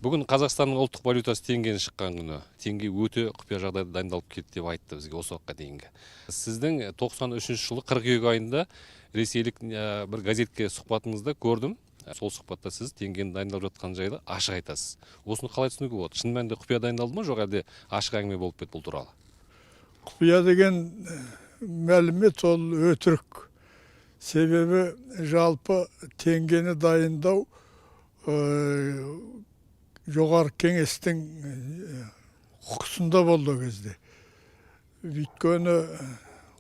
Бүгін Қазақстанның ұлттық валютасы теңгені шыққан күні. Теңге өте құпия жағдайда дайындалып кетті деп айтты бізге осы уақытқа дейінгі. Сіздің 93 жылы қыркүйек айында ресейлік бір газетке сұхбатыңызда көрдім. Сол сұхбатта сіз теңгені дайындалып жатқан жайды ашық айтасыз. Осыны қалай түсінуге болады? Шын мәнінде құпия дайындалды ма, жоқ әлде ашық әңгіме болып кетті бұл туралы? Құпия деген мәлімет ол өтірік. Себебі жалпы теңгені дайындау жоғары кеңестің құқысында болды кезде. Өйткені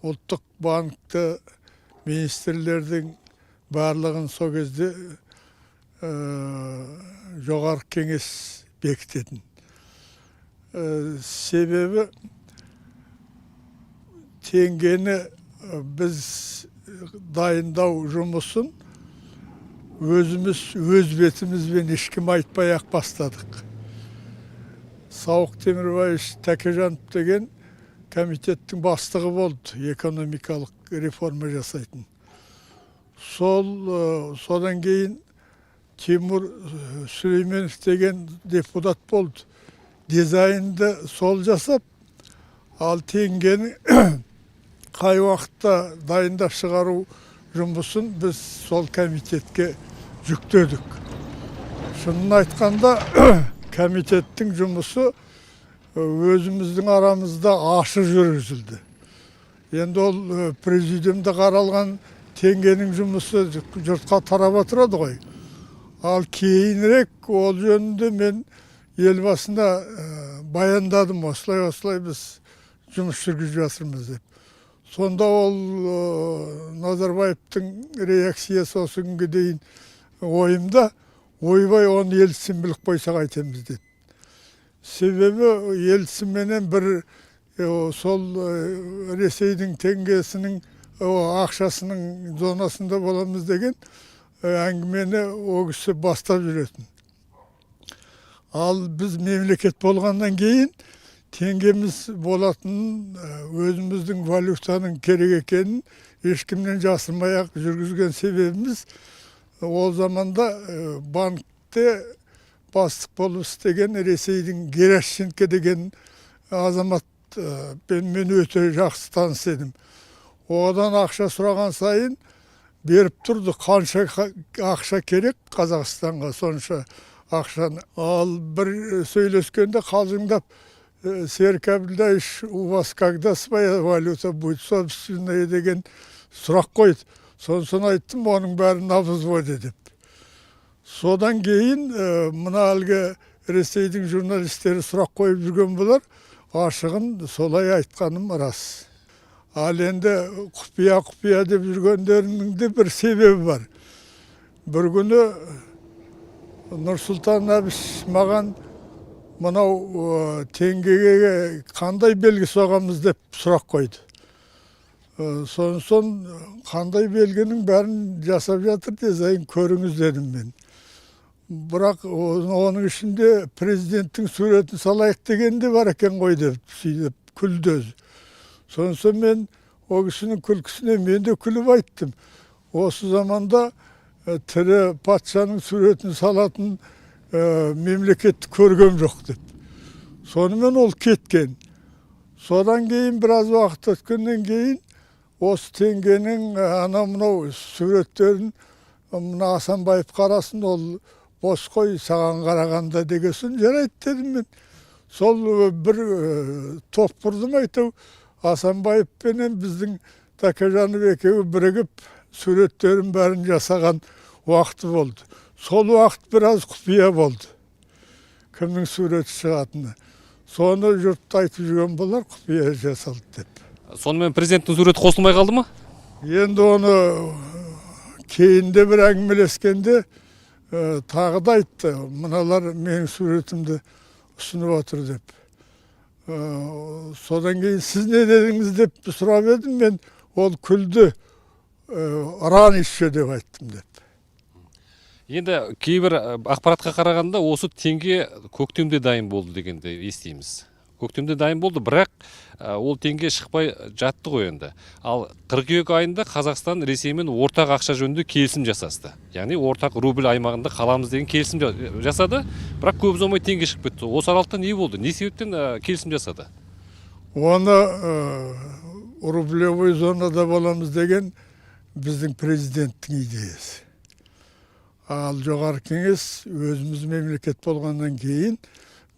ұлттық банкты министрлердің барлығын сол кезде жоғары кеңес бекітетін. Себебі теңгені біз дайындау жұмысын өзіміз өз бетімізбен ешкім айтпай-ақ бастадық. Сауық Темірбаевич Тәкежанов деген комитеттің бастығы болды, экономикалық реформа жасайтын. Содан кейін Тимур Сүлейменов деген депутат болды. Дизайнды сол жасап, ал теңгені қай уақытта дайындап шығару жұмысын біз сол комитетке жүктедік. Шынын айтқанда комитеттің жұмысы өзіміздің арамызда ашық жүргізілді. Енді ол президиумда қаралған теңгенің жұмысы жұртқа тарап отырады ғой. Ал кейінірек ол жөнінде мен елбасына баяндадым, осылай біз жұмыс жүргізіп жатырмыз деп. Сонда ол Назарбаевтың реакциясы осы күнге дейін ойымда, ойбай оны Ельцин біліп қойса қайтеміз деді. Себебі Ельцинменен бір сол Ресейдің теңгесінің ақшасының зонасында боламыз деген әңгімені о кісі бастап жүретін. Ал біз мемлекет болғаннан кейін теңгеміз болатын өзіміздің валютаның керек екенін ешкімнен жасырмай-ақ жүргізген себебіміз ол заманда банкте бастық болып істеген Ресейдің Геращенко деген азамат мен өте жақсы таныс едім. Одан ақша сұраған сайын беріп тұрды. Қанша ақша керек Қазақстанға сонша ақшаны. Ал бір сөйлескенде қалжыңдап Серік Әбілдаевич, у вас когда своя валюта будет собственная деген сұрақ қойды. Сонысын айттым, оның бәрін обзводе деп. Содан кейін мына әлгі Ресейдің журналистері сұрақ қойып жүрген болар, ашығын солай айтқаным рас. Ал енді құпия деп жүргендерінің де бір себебі бар. Бір күні Нұрсұлтан Әбіш маған мынау теңгеге қандай белгі соғамыз деп сұрақ қойды. Сонысын қандай белгінің бәрін жасап жатыр дизайн көріңіз дедім мен. Бірақ оның ішінде президенттің суретін салайық деген де бар екен ғой деп сөйтіп күлді өзі. Сонысын мен о кісінің күлкісіне мен де күліп айттым. Осы заманда тірі патшаның суретін салатын мемлекетті көргем жоқ деп. Сонымен ол кеткен. Содан кейін біраз уақыт өткеннен кейін осы теңгенің мынау суреттерін мына Асанбаев қарасын, ол бос қой саған қарағанда дегесін жарайды дедім мен. Сол бір топ құрдым айтау. Асанбаев пенен біздің Тәкежанов екеуі бірігіп суреттерін бәрін жасаған уақыты болды. Сол уақыт біраз құпия болды. Кімнің суреті шығатыны. Соны жұрт айтып жүрген болар, құпия жасалды деп. Сонымен президенттің суреті қосылмай қалды ма? Енді оны кейінде бір әңгімелескенде тағы да айтты. Мыналар менің суретімді ұсынып отыр деп. Содан кейін сіз не дедіңіз деп сұрап едім мен, ол күлді. Ран еще деп айттым деп. Енді кейбір ақпаратқа қарағанда осы теңге көктемде дайын болды дегенді естиміз. көктемде дайын болды, бірақ ол теңге шықпай жатты ғой енді. Ал қыркүйек айында Қазақстан Ресеймен ортақ ақша жөнінде келісім жасасты. Яғни ортақ рубль аймағында қаламыз деген келісім жасады, бірақ көп ұзамай теңге шығып кетті. Осы аралықта не болды? Не себептен келісім жасады? Оны рублевой зонада боламыз деген біздің президенттің идеясы. Ал жоғары кеңес өзіміз мемлекет болғаннан кейін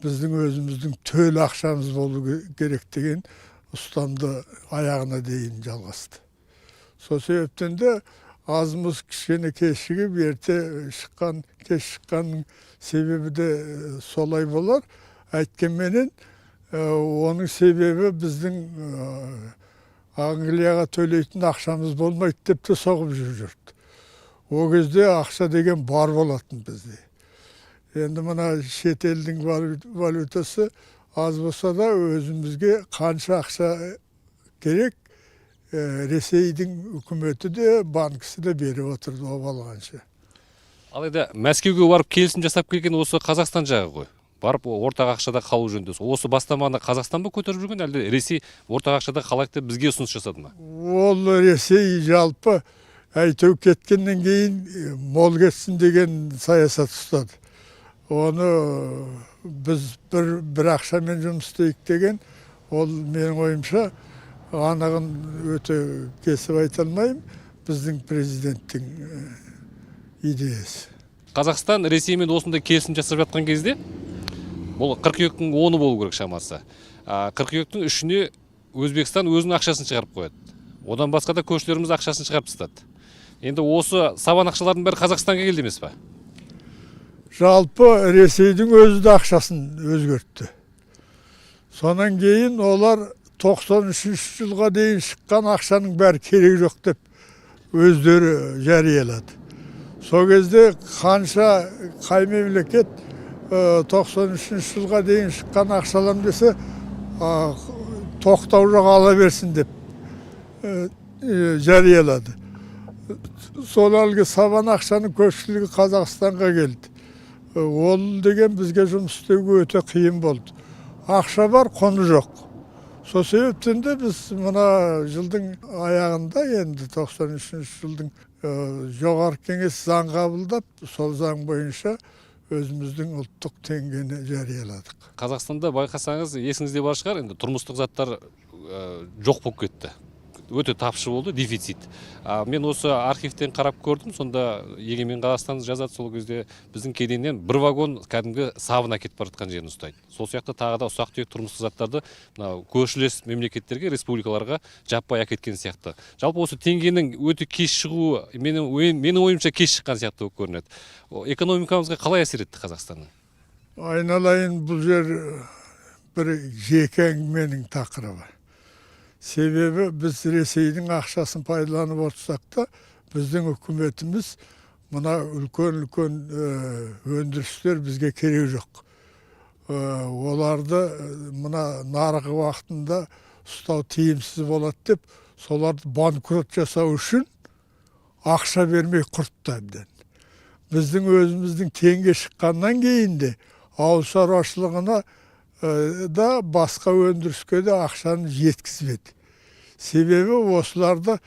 біздің өзіміздің төл ақшамыз болу керек деген ұстанды аяғына дейін жалғасты. Сол себептен де азымыз кішкене кешігіп ерте шыққан, кеш шыққанның себебі де солай болар. Әйткенменен оның себебі біздің Англияға төлейтін ақшамыз болмайды деп те соғып жүрді. О кезде ақша деген бар болатын бізде. Енді мына шет елдің валютасы аз болса да өзімізге қанша ақша керек, Ресейдің үкіметі де, банкісі де беріп отырды обалғанша. Алайда Мәскеуге барып келісім жасап келген осы Қазақстан жағы ғой. Барып ортақ ақшада қалу жөнінде. Осы бастаманы Қазақстан ба көтеріп жүрген, әлде Ресей ортақ ақшада қалайық деп бізге ұсыныс жасады ма? Ол Ресей жалпы әйтеу кеткеннен кейін мол кетсін деген саясат ұстады. Оны біз бір ақшамен жұмыс істейік деген, ол менің ойымша анығын өте кесіп айта алмаймын, біздің президенттің идеясы. Қазақстан Ресеймен осындай келісім жасап жатқан кезде, бұл қыркүйектің 10-ы болу керек шамасы. Қыркүйектің 3-үне Өзбекстан өзінің ақшасын шығарып қояды. Одан басқа да көршілеріміз ақшасын шығарып тастады. Енді осы сабан ақшалардың бәрі Қазақстанға келді емес пе? Жалпы Ресейдің өзі де ақшасын өзгертті. Сонан кейін олар 93 жылға дейін шыққан ақшаның бәрі керек жоқ деп өздері жариялады. Сол кезде қай мемлекет 93 жылға дейін шыққан ақшалам десе тоқтау жоқ, ала берсін деп жариялады. Сол әлгі сабан ақшаның көпшілігі Қазақстанға келді. Ол деген бізге жұмыс істеуге өте қиын болды. Ақша бар, құны жоқ. Сол себептен де біз мына жылдың аяғында, енді 93 жылдың жоғары кеңес заң қабылдап, сол заң бойынша өзіміздің ұлттық теңгені жарияладық. Қазақстанда байқасаңыз, есіңізде бар шығар, енді тұрмыстық заттар жоқ болып кетті. Өте тапшы болды, дефицит. Мен осы архивтен қарап көрдім, сонда Егемен Қазақстан жазады, сол кезде біздің кеденнен бір вагон кәдімгі сабын әкетіп бара жатқан жерін ұстайды. Сол сияқты тағы да ұсақ-түйек тұрмыстық заттарды көршілес мемлекеттерге, республикаларға жаппай әкеткен сияқты. Жалпы осы теңгенің өте кеш шығуы менің ойымша кеш шыққан сияқты болып көрінеді. Экономикамызға қалай әсер етті Қазақстанның? Айналайын, бұл жер бір жеке әңгіменің тақырыбы. Себебі біз Ресейдің ақшасын пайдаланып отырсақ та, біздің үкіметіміз мына үлкен өндірістер бізге керек жоқ. Оларды мына нарығы уақытында ұстау тиімсіз болады деп, соларды банкрот жасау үшін ақша бермей құртты әбден. Біздің өзіміздің теңге шыққаннан кейін де ауыл шаруашылығына да басқа өндіріске де ақшаны жеткізбеді. Себебі осыларды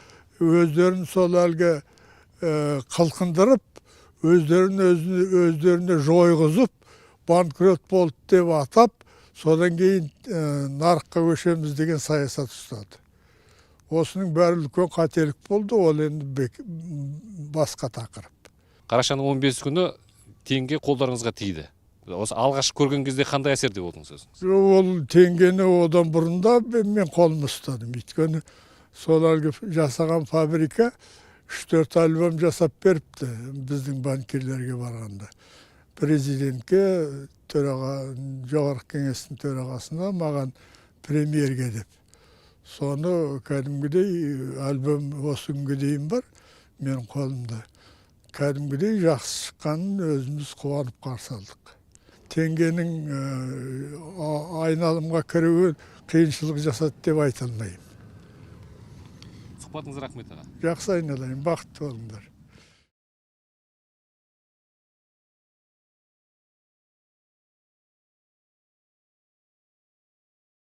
өздерін сол әлгі қылқындырып, өздеріне жойғызып, банкрот болды деп атап, содан кейін нарыққа көшеміз деген саясат ұстады. Осының бәрі үлкен қателік болды, ол енді басқа тақырып. Қарашаның 15 күні теңге қолдарыңызға тиді. Осы алғаш көрген кезде қандай әсерде болдыңыз өзіңіз? Ол теңгені одан бұрында мен қолым ұстадым. Өйткені сол әлгі жасаған фабрика 3-4 альбом жасап беріпті біздің банкирлерге барғанда. Президентке, жоғарғы кеңестің төрағасына, маған премьерге деп. Соны кәдімгідей альбом осы күнге дейін бар менің қолымда. Кәдімгідей жақсы шыққанын өзіміз қуанып қарсы алдық. Теңгенің айналымға кіруі қиыншылық жасады деп айта алмаймын. Сұхбатыңызға рахмет аға. Жақсы айналайын, бақытты болыңдар.